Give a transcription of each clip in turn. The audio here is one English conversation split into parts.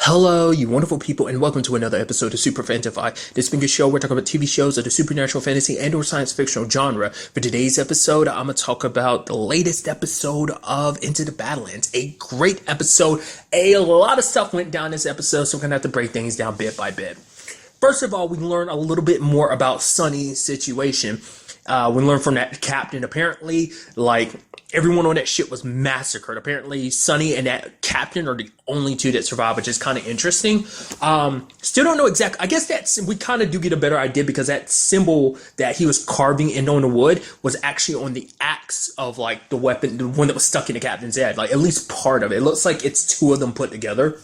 Hello, you wonderful people, and welcome to another episode of Super-Fanta-Fi. This being a show, we're talking about TV shows of the supernatural, fantasy, and or science fictional genre. For today's episode, I'm going to talk about the latest episode of Into the Badlands. A great episode. A lot of stuff went down this episode, so we're going to have to break things down bit by bit. First of all, we learn a little bit more about Sunny's situation. We learn from that captain, apparently, everyone on that ship was massacred. Apparently, Sunny and that captain are the only two that survived, which is kind of interesting. Still don't know exactly. I guess we kind of do get a better idea because that symbol that he was carving in on the wood was actually on the axe of the weapon, the one that was stuck in the captain's head. At least part of it. It looks like it's two of them put together.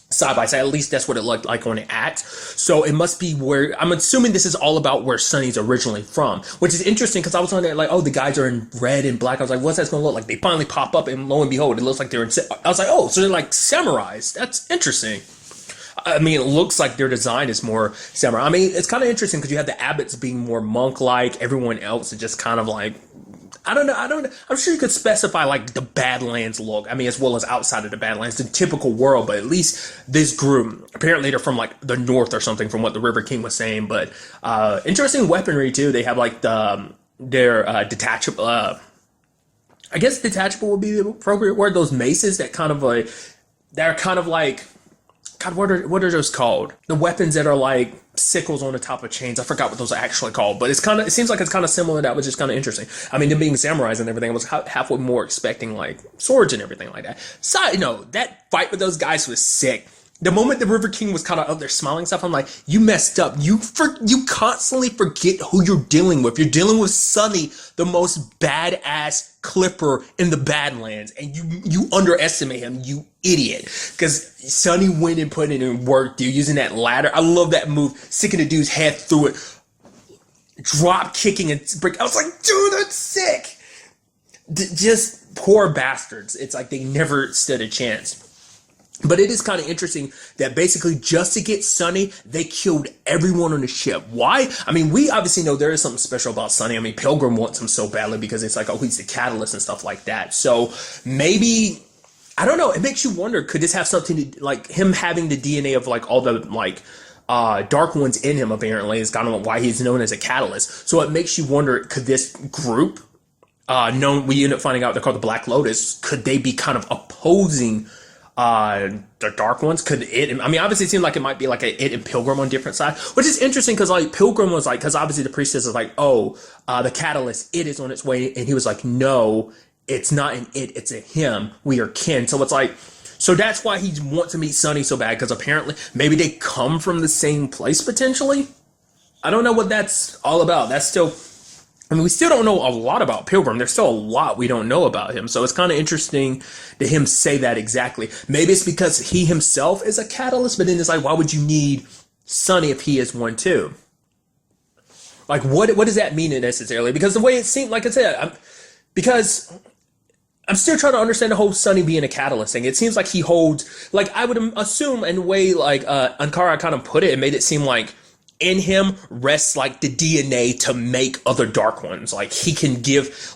Side by side, at least that's what it looked like on the axe. So it must be where, I'm assuming this is all about where Sunny's originally from, which is interesting because I was on there oh, the guys are in red and black. I was like, what's that going to look like? They finally pop up and lo and behold, it looks like they're in, I was like, oh, so they're like samurais. That's interesting. I mean, it looks like their design is more samurai. I mean, it's kind of interesting because you have the abbots being more monk-like. Everyone else is just kind of I don't know. I'm sure you could specify the Badlands look. I mean, as well as outside of the Badlands, the typical world. But at least this group, apparently they're from the north or something, from what the River King was saying. But interesting weaponry too. They have their detachable. I guess detachable would be the appropriate word. Those maces that they're kind of God, what are those called? The weapons that are like sickles on the top of chains. I forgot what those are actually called, but it seems like it's kind of similar to that, which is kind of interesting. I mean, them being samurais and everything, I was halfway more expecting swords and everything like that. Side note, that fight with those guys was sick. The moment the River King was kind of up there smiling stuff, I'm like, you messed up. You constantly forget who you're dealing with. You're dealing with Sunny, the most badass clipper in the Badlands, and you underestimate him, you idiot. Because Sunny went and put it in work, dude, using that ladder. I love that move, sticking the dude's head through it, drop kicking and brick. I was like, dude, that's sick. Just poor bastards. It's like they never stood a chance. But it is kind of interesting that basically just to get Sunny, they killed everyone on the ship. Why? I mean, we obviously know there is something special about Sunny. I mean, Pilgrim wants him so badly because it's oh, he's the catalyst and stuff like that. So maybe, I don't know. It makes you wonder, could this have something to, him having the DNA of all the, dark ones in him apparently is kind of why he's known as a catalyst. So it makes you wonder, could this group, we end up finding out they're called the Black Lotus, could they be kind of opposing the dark ones? Could it, I mean, obviously it seemed like it might be it and Pilgrim on different sides, which is interesting because Pilgrim was because obviously the priestess is the catalyst, it is on its way, and he was like, no, it's not an it, it's a him, we are kin. So it's so that's why he wants to meet Sunny so bad, because apparently maybe they come from the same place potentially. I don't know what that's all about. That's still, I mean, we still don't know a lot about Pilgrim. There's still a lot we don't know about him. So it's kind of interesting to him say that exactly. Maybe it's because he himself is a catalyst, but then it's why would you need Sunny if he is one too? What does that mean necessarily? Because the way it seemed, like I said, because I'm still trying to understand the whole Sunny being a catalyst thing. It seems like he holds, I would assume in a way, Ankara kind of put it, it made it seem like in him rests the DNA to make other dark ones. He can give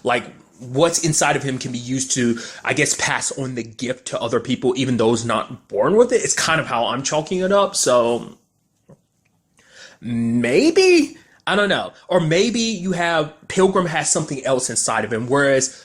what's inside of him can be used to, I guess, pass on the gift to other people, even those not born with it. It's kind of how I'm chalking it up. So maybe, I don't know. Or maybe you have Pilgrim has something else inside of him, whereas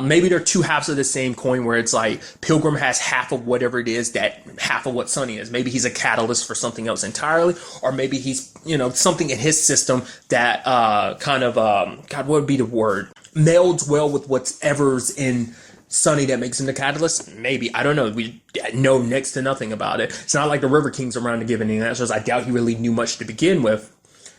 maybe they're two halves of the same coin, where it's Pilgrim has half of whatever it is that half of what Sunny is. Maybe he's a catalyst for something else entirely, or maybe he's, something in his system that God, what would be the word? Melds well with whatever's in Sunny that makes him the catalyst. Maybe, I don't know. We know next to nothing about it. It's not like the River King's around to give any answers. I doubt he really knew much to begin with.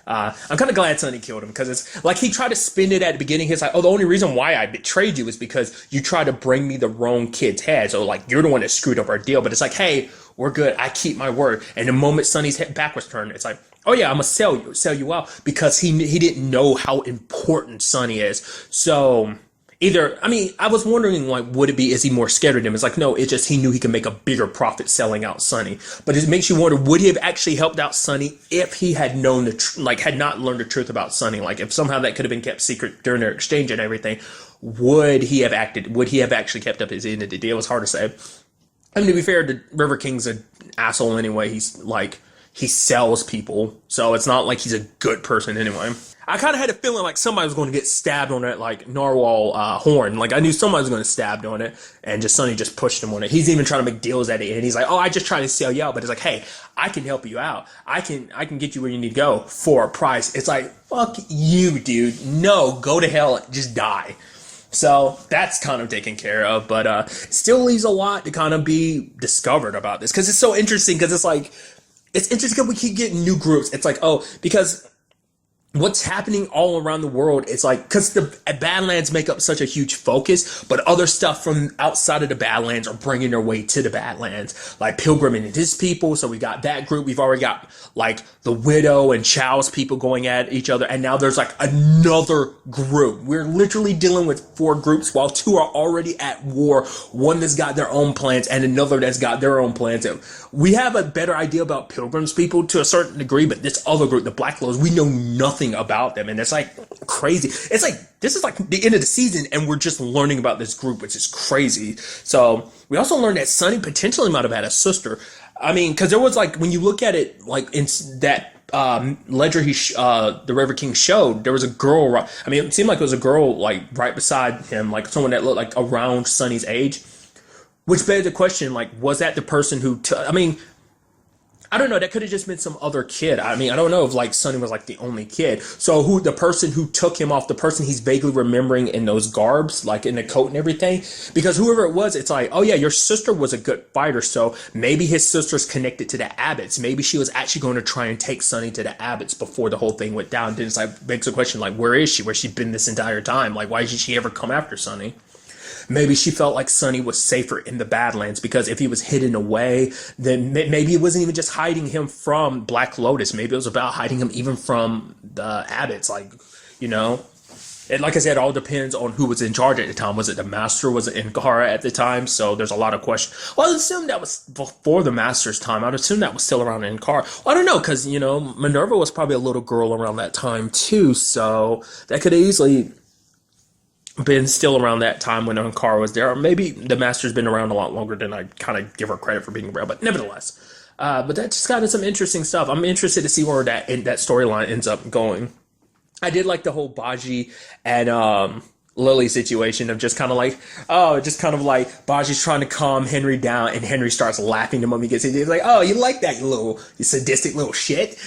I'm kind of glad Sunny killed him, because it's he tried to spin it at the beginning. He's oh, the only reason why I betrayed you is because you tried to bring me the wrong kid's head. So you're the one that screwed up our deal. But it's hey, we're good. I keep my word. And the moment Sunny's back was turned, it's oh yeah, I'm gonna sell you out, because he didn't know how important Sunny is. So either, I mean, I was wondering, would it be, is he more scared of him? It's no, it's just he knew he could make a bigger profit selling out Sunny. But it makes you wonder, would he have actually helped out Sunny if he had known had not learned the truth about Sunny? If somehow that could have been kept secret during their exchange and everything, would he have actually kept up his end of the deal? It's hard to say. I mean, to be fair, the River King's an asshole anyway. He's like, he sells people, so it's not like he's a good person anyway. I kind of had a feeling like somebody was going to get stabbed on that like narwhal horn. Like I knew somebody was going to get stabbed on it, and just Sonny just pushed him on it. He's even trying to make deals at it, and he's like, "Oh, I just try to sell you out," but it's like, "Hey, I can help you out. I can get you where you need to go for a price." It's like, "Fuck you, dude. No, go to hell. Just die." So that's kind of taken care of, but still leaves a lot to kind of be discovered about this because it's so interesting. Because it's interesting because we keep getting new groups. It's like, oh, because what's happening all around the world, it's like, because the Badlands make up such a huge focus, but other stuff from outside of the Badlands are bringing their way to the Badlands, like Pilgrim and his people. So we got that group. We've already got like the Widow and Chow's people going at each other, and now there's like another group. We're literally dealing with 4 groups, while 2 are already at war. One that's got their own plans, and another that's got their own plans. We have a better idea about Pilgrim's people to a certain degree, but this other group, the Black Lords, we know nothing about them, and it's like crazy. It's like this is like the end of the season, and we're just learning about this group, which is crazy. So we also learned that Sonny potentially might have had a sister. I mean, because there was like, when you look at it, like in that ledger the River King showed, there was a girl. I mean, it seemed like it was a girl like right beside him, like someone that looked like around Sonny's age. Which begs the question, like, was that the person who I mean, I don't know. That could have just been some other kid. I mean, I don't know if like Sonny was like the only kid. So who the person who took him off, the person he's vaguely remembering in those garbs, like in the coat and everything, because whoever it was, it's like, oh yeah, your sister was a good fighter. So maybe his sister's connected to the Abbotts. Maybe she was actually going to try and take Sonny to the Abbotts before the whole thing went down. Then it's like, begs the question, like, where is she? Where's she been this entire time? Like, why did she ever come after Sonny? Maybe she felt like Sonny was safer in the Badlands, because if he was hidden away, then maybe it wasn't even just hiding him from Black Lotus. Maybe it was about hiding him even from the Abbotts. Like, you know, and like I said, it all depends on who was in charge at the time. Was it the Master? Was it Inkara at the time? So there's a lot of questions. Well, I'd assume that was before the Master's time. I'd assume that was still around Inkara. Well, I don't know, because, you know, Minerva was probably a little girl around that time too. So that could easily been still around that time when Ankara was there, or maybe the Master's been around a lot longer than I kind of give her credit for being around. But nevertheless, but that just got into some interesting stuff. I'm interested to see where that storyline ends up going. I did like the whole Baji and Lily situation of just kind of like, oh, just kind of like Baji's trying to calm Henry down, and Henry starts laughing the moment he gets in. He's like, oh, you like that, you sadistic little shit?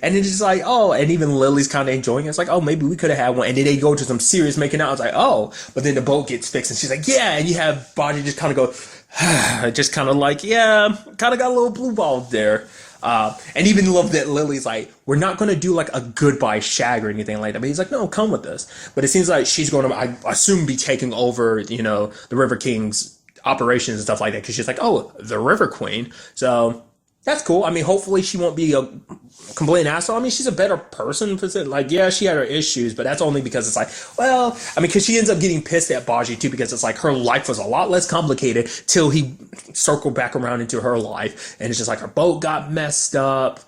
And it's just like, oh, and even Lily's kind of enjoying it. It's like, oh, maybe we could have had one. And then they go to some serious making out. I was like, oh, but then the boat gets fixed, and she's like, yeah, and you have Baji just kind of go, just kind of like, yeah, kind of got a little blue ball there. And even love that Lily's like, we're not going to do like a goodbye shag or anything like that. But he's like, no, come with us. But it seems like she's going to, I assume, be taking over, you know, the River King's operations and stuff like that. Because she's like, oh, the River Queen. So that's cool. I mean, hopefully she won't be a complete asshole. I mean, she's a better person. Like, yeah, she had her issues, but that's only because it's like, well, I mean, because she ends up getting pissed at Baji too, because it's like her life was a lot less complicated till he circled back around into her life, and it's just like her boat got messed up.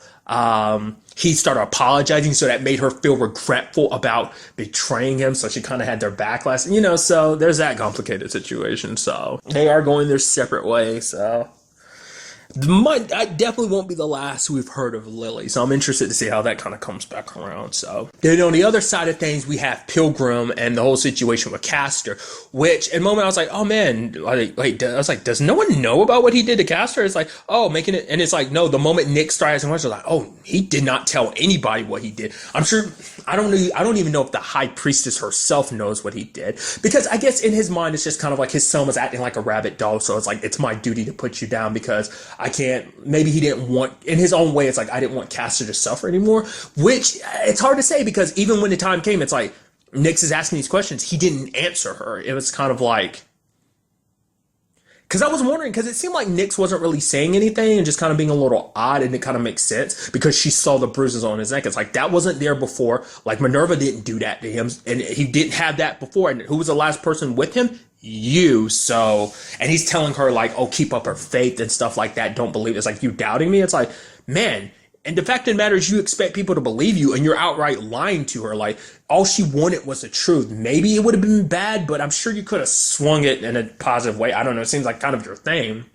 He started apologizing, so that made her feel regretful about betraying him. So she kind of had their backlash, you know. So there's that complicated situation. So they are going their separate ways. So I definitely won't be the last we've heard of Lily, so I'm interested to see how that kind of comes back around. So then on the other side of things, we have Pilgrim and the whole situation with Castor, which in a moment I was like, oh man, like, I was like, does no one know about what he did to Castor? It's like, oh, making it, and it's like, no, the moment Nick started asking questions, like, oh, he did not tell anybody what he did. I'm sure, I don't even know if the High Priestess herself knows what he did, because I guess in his mind, it's just kind of like his son was acting like a rabid dog, so it's like, it's my duty to put you down, because I can't, maybe he didn't want, in his own way, it's like, I didn't want Castor to suffer anymore, which it's hard to say, because even when the time came, it's like, Nyx is asking these questions, he didn't answer her. It was kind of like, because I was wondering, because it seemed like Nyx wasn't really saying anything and just kind of being a little odd, and it kind of makes sense because she saw the bruises on his neck. It's like, that wasn't there before. Like, Minerva didn't do that to him, and he didn't have that before. And who was the last person with him? You. So, and he's telling her like, oh, keep up her faith and stuff like that. Don't believe it. It's like, you doubting me? It's like, man. And the fact of the matter is, you expect people to believe you, and you're outright lying to her. Like, all she wanted was the truth. Maybe it would have been bad, but I'm sure you could have swung it in a positive way. I don't know. It seems like kind of your thing.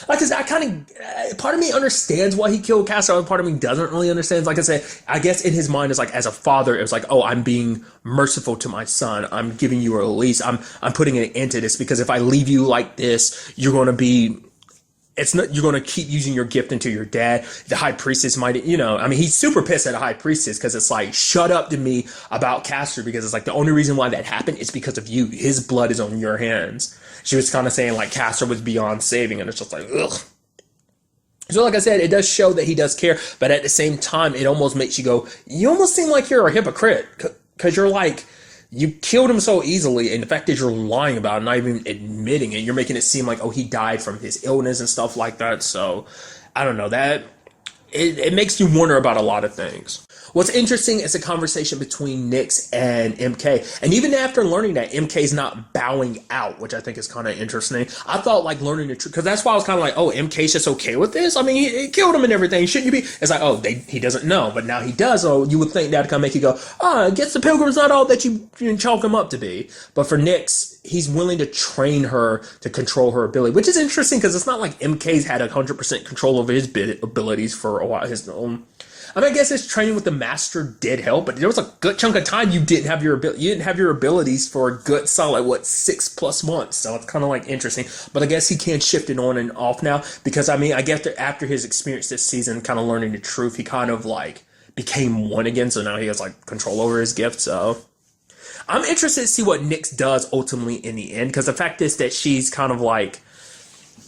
like I said, I kind of, part of me understands why he killed Castor, other part of me doesn't really understand. Like I said, I guess in his mind, it's like, as a father, it was like, oh, I'm being merciful to my son. I'm giving you a release. I'm putting an end to this, because if I leave you like this, you're going to be, it's not, you're going to keep using your gift until your dad. The high priestess might, you know, I mean, he's super pissed at the high priestess, because it's like, shut up to me about Castor, because it's like, the only reason why that happened is because of you. His blood is on your hands. She was kind of saying like Castor was beyond saving, and it's just like, ugh. So like I said, it does show that he does care, but at the same time, it almost makes you go, you almost seem like you're a hypocrite, because you're like, you killed him so easily, and the fact that you're lying about it, not even admitting it, you're making it seem like, oh, he died from his illness and stuff like that. So I don't know, that it makes you wonder about a lot of things. What's interesting is the conversation between Nyx and MK. And even after learning that MK's not bowing out, which I think is kind of interesting, I thought like learning the truth, because that's why I was kind of like, oh, MK's just okay with this? I mean, he killed him and everything. Shouldn't you be? It's like, oh, he doesn't know, but now he does. So you would think that would kind of make you go, oh, I guess the Pilgrim's not all that you chalk him up to be. But for Nyx, he's willing to train her to control her ability, which is interesting, because it's not like MK's had 100% control over his abilities for a while. His own. I mean, I guess his training with the master did help, but there was a good chunk of time you didn't have your abilities for a good solid 6+ months. So it's kind of like interesting, but I guess he can shift it on and off now, because I mean, I guess that after his experience this season, kind of learning the truth, he kind of like became one again. So now he has like control over his gift. So I'm interested to see what Nyx does ultimately in the end, because the fact is that she's kind of like,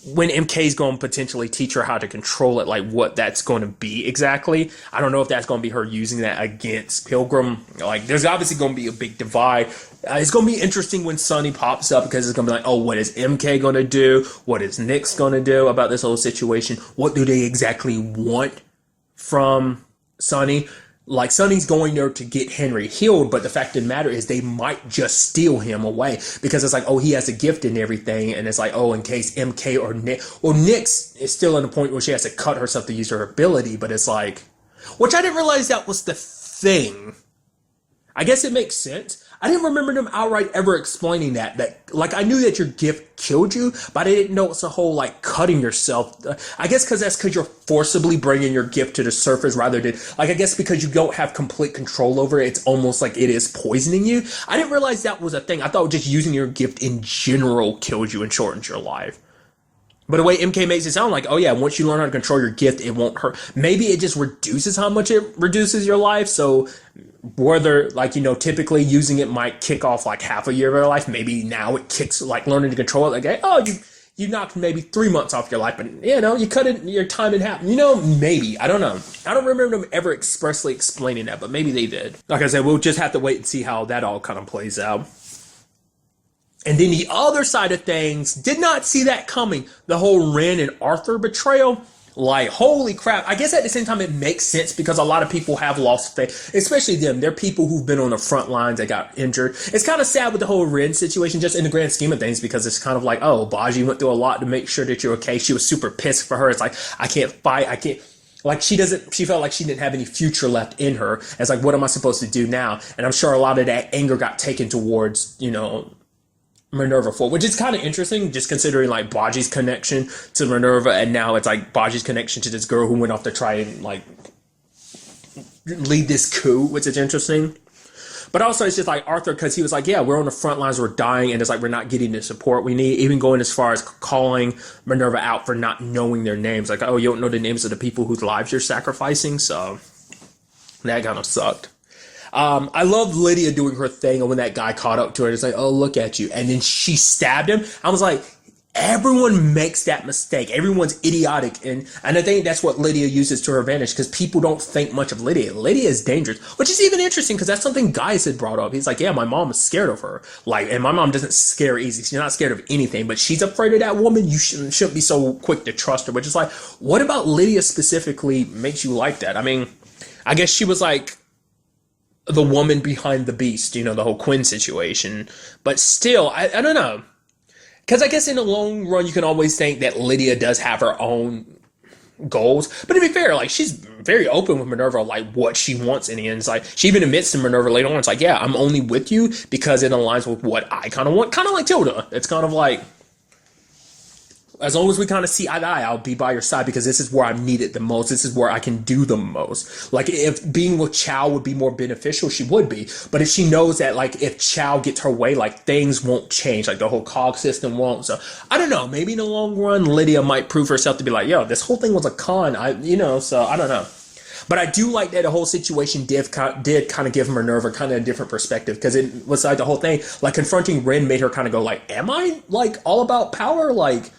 when MK's going to potentially teach her how to control it, like what that's going to be exactly. I don't know if that's going to be her using that against Pilgrim. Like, there's obviously going to be a big divide. It's going to be interesting when Sunny pops up, because it's going to be like, oh, what is MK going to do? What is Nyx going to do about this whole situation? What do they exactly want from Sunny? Like, Sunny's going there to get Henry healed, but the fact of the matter is they might just steal him away, because it's like, oh, he has a gift and everything, and it's like, oh, in case MK or Nyx is still in the point where she has to cut herself to use her ability, but it's like, which I didn't realize that was the thing. I guess it makes sense. I didn't remember them outright ever explaining that like, I knew that your gift killed you, but I didn't know it's a whole like cutting yourself. I guess because you're forcibly bringing your gift to the surface, rather than like, I guess because you don't have complete control over it, it's almost like it is poisoning you. I didn't realize that was a thing. I thought just using your gift in general killed you and shortens your life. But the way MK makes it sound like, oh yeah, once you learn how to control your gift, it won't hurt. Maybe it just reduces how much it reduces your life. So whether, like, you know, typically using it might kick off like half a year of your life, maybe now it kicks, like, learning to control it, like, oh, you knocked maybe 3 months off your life, but, you know, you cut it, your time in half. You know, maybe. I don't know. I don't remember them ever expressly explaining that, but maybe they did. Like I said, we'll just have to wait and see how that all kind of plays out. And then the other side of things, did not see that coming. The whole Ren and Arthur betrayal. Like, holy crap. I guess at the same time, it makes sense, because a lot of people have lost faith, especially them. They're people who've been on the front lines that got injured. It's kind of sad with the whole Ren situation, just in the grand scheme of things, because it's kind of like, oh, Baji went through a lot to make sure that you're okay. She was super pissed for her. It's like, I can't fight. I can't. Like, she felt like she didn't have any future left in her. It's like, what am I supposed to do now? And I'm sure a lot of that anger got taken towards, you know, Minerva 4, which is kind of interesting, just considering like Baji's connection to Minerva, and now it's like Baji's connection to this girl who went off to try and like lead this coup, which is interesting. But also it's just like Arthur, because he was like, yeah, we're on the front lines, we're dying, and it's like we're not getting the support we need, even going as far as calling Minerva out for not knowing their names. Like, oh, you don't know the names of the people whose lives you're sacrificing, so that kind of sucked. I love Lydia doing her thing, and when that guy caught up to her, it's like, oh, look at you. And then she stabbed him. I was like, everyone makes that mistake. Everyone's idiotic. And I think that's what Lydia uses to her advantage, because people don't think much of Lydia. Lydia is dangerous, which is even interesting, because that's something Gaius had brought up. He's like, yeah, my mom is scared of her. Like, and my mom doesn't scare easy. She's not scared of anything, but she's afraid of that woman. You shouldn't be so quick to trust her. Which is like, what about Lydia specifically makes you like that? I mean, I guess she was like the woman behind the beast, you know, the whole Quinn situation. But still, I don't know. Because I guess in the long run, you can always think that Lydia does have her own goals. But to be fair, like, she's very open with Minerva, like, what she wants in the end. It's like, she even admits to Minerva later on, it's like, yeah, I'm only with you because it aligns with what I kind of want. Kind of like Tilda. It's kind of like, as long as we kind of see eye to eye, I'll be by your side because this is where I'm needed the most. This is where I can do the most. Like, if being with Chow would be more beneficial, she would be. But if she knows that, like, if Chow gets her way, like, things won't change. Like, the whole cog system won't. So, I don't know. Maybe in the long run, Lydia might prove herself to be like, yo, this whole thing was a con. So I don't know. But I do like that the whole situation did kind of give Minerva kind of a different perspective, because it was like the whole thing, like confronting Rin made her kind of go like, am I like all about power? Like,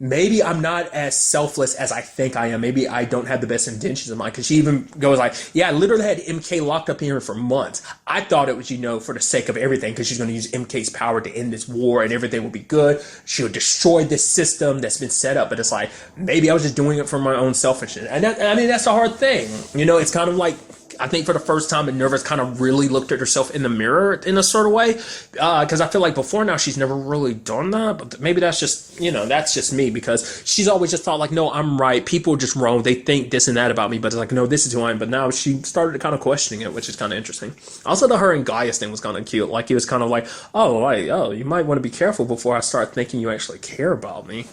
maybe I'm not as selfless as I think I am. Maybe I don't have the best intentions in mind. Because she even goes like, yeah, I literally had MK locked up here for months. I thought it was, for the sake of everything, because she's going to use MK's power to end this war and everything will be good. She'll destroy this system that's been set up. But it's like, maybe I was just doing it for my own selfishness. And that's a hard thing. It's kind of like, I think for the first time, Minerva's kind of really looked at herself in the mirror in a sort of way. Because I feel like before now, she's never really done that. But maybe that's just, that's just me. Because she's always just thought like, no, I'm right. People are just wrong. They think this and that about me. But it's like, no, this is who I am. But now she started kind of questioning it, which is kind of interesting. Also, the her and Gaius thing was kind of cute. Like, he was kind of like, oh, you might want to be careful before I start thinking you actually care about me.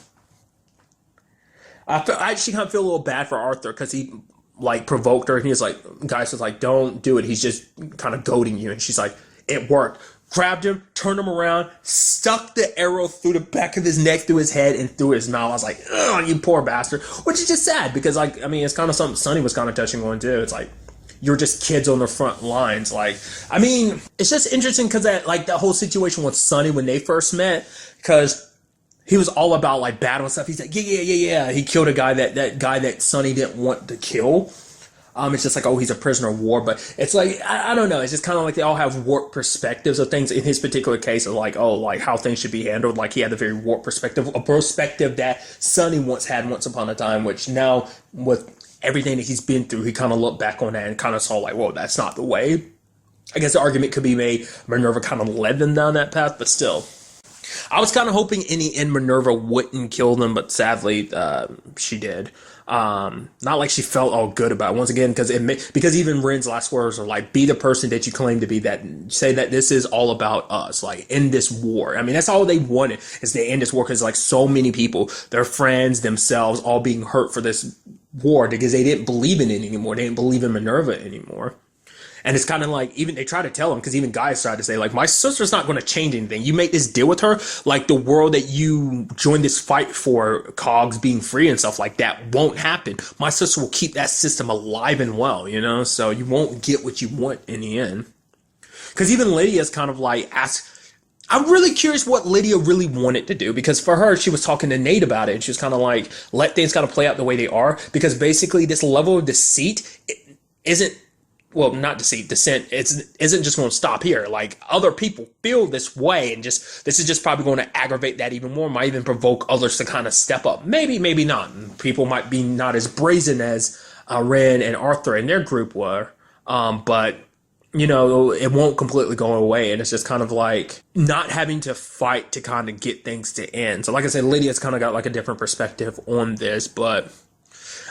I actually kind of feel a little bad for Arthur because he like provoked her and he was like, Gaius was like, don't do it. He's just kind of goading you. And she's like, it worked. Grabbed him, turned him around, stuck the arrow through the back of his neck, through his head, and through his mouth. I was like, oh, you poor bastard. Which is just sad because, like, I mean, it's kind of something Sunny was kind of touching on too. It's like, you're just kids on the front lines. Like, I mean, it's just interesting because that whole situation with Sunny when they first met, because he was all about like battle and stuff. He's like, yeah. He killed a guy that guy that Sunny didn't want to kill. It's just like, oh, he's a prisoner of war. But it's like, I don't know. It's just kind of like they all have warped perspectives of things. In his particular case, of like, oh, like how things should be handled. Like he had a very warped perspective, a perspective that Sunny once had once upon a time, which now with everything that he's been through, he kind of looked back on that and kind of saw like, whoa, that's not the way. I guess the argument could be made Minerva kind of led them down that path, but still. I was kind of hoping in the end Minerva wouldn't kill them, but sadly she did. Not like she felt all good about it. Once again, because even Rin's last words are like, be the person that you claim to be, that say that this is all about us, like end this war. I mean, that's all they wanted, is to end this war, because like so many people, their friends, themselves, all being hurt for this war because they didn't believe in it anymore. They didn't believe in Minerva anymore. And it's kind of like, even they try to tell him, because even Gaius tried to say, like, my sister's not going to change anything. You make this deal with her, like the world that you joined this fight for, cogs being free and stuff like that, won't happen. My sister will keep that system alive and well, so you won't get what you want in the end. Because even Lydia's kind of like I'm really curious what Lydia really wanted to do, because for her, she was talking to Nate about it, and she was kind of like, let things kind of play out the way they are, because basically this level of deceit isn't, well, not deceit, dissent, isn't just going to stop here. Like, other people feel this way, and this is just probably going to aggravate that even more, might even provoke others to kind of step up. Maybe not. People might be not as brazen as Ren and Arthur and their group were, but, it won't completely go away, and it's just kind of like not having to fight to kind of get things to end. So like I said, Lydia's kind of got like a different perspective on this, but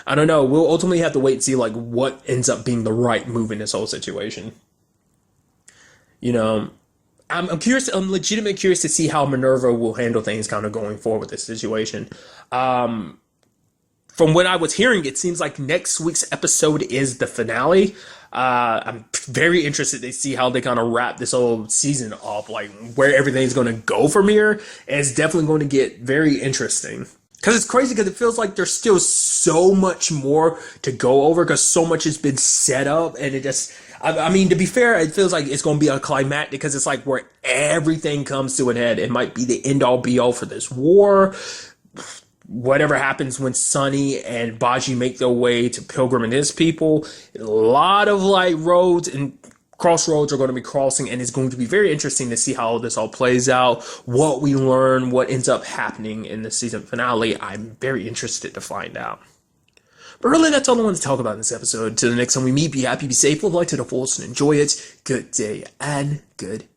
I don't know. We'll ultimately have to wait and see like what ends up being the right move in this whole situation. I'm curious. I'm legitimately curious to see how Minerva will handle things kind of going forward with this situation. From what I was hearing, it seems like next week's episode is the finale. I'm very interested to see how they kind of wrap this whole season up, like where everything's going to go from here. It's definitely going to get very interesting. Because it's crazy, because it feels like there's still so much more to go over, because so much has been set up, and it just, I mean, to be fair, it feels like it's going to be a climactic, because it's like where everything comes to an end. It might be the end-all be-all for this war. Whatever happens when Sunny and Baji make their way to Pilgrim and his people, a lot of like roads and crossroads are going to be crossing, and it's going to be very interesting to see how this all plays out, what we learn, what ends up happening in the season finale. I'm very interested to find out. But really, that's all I wanted to talk about in this episode. Till the next time we meet, be happy, be safe, live life to the fullest, and enjoy it. Good day and good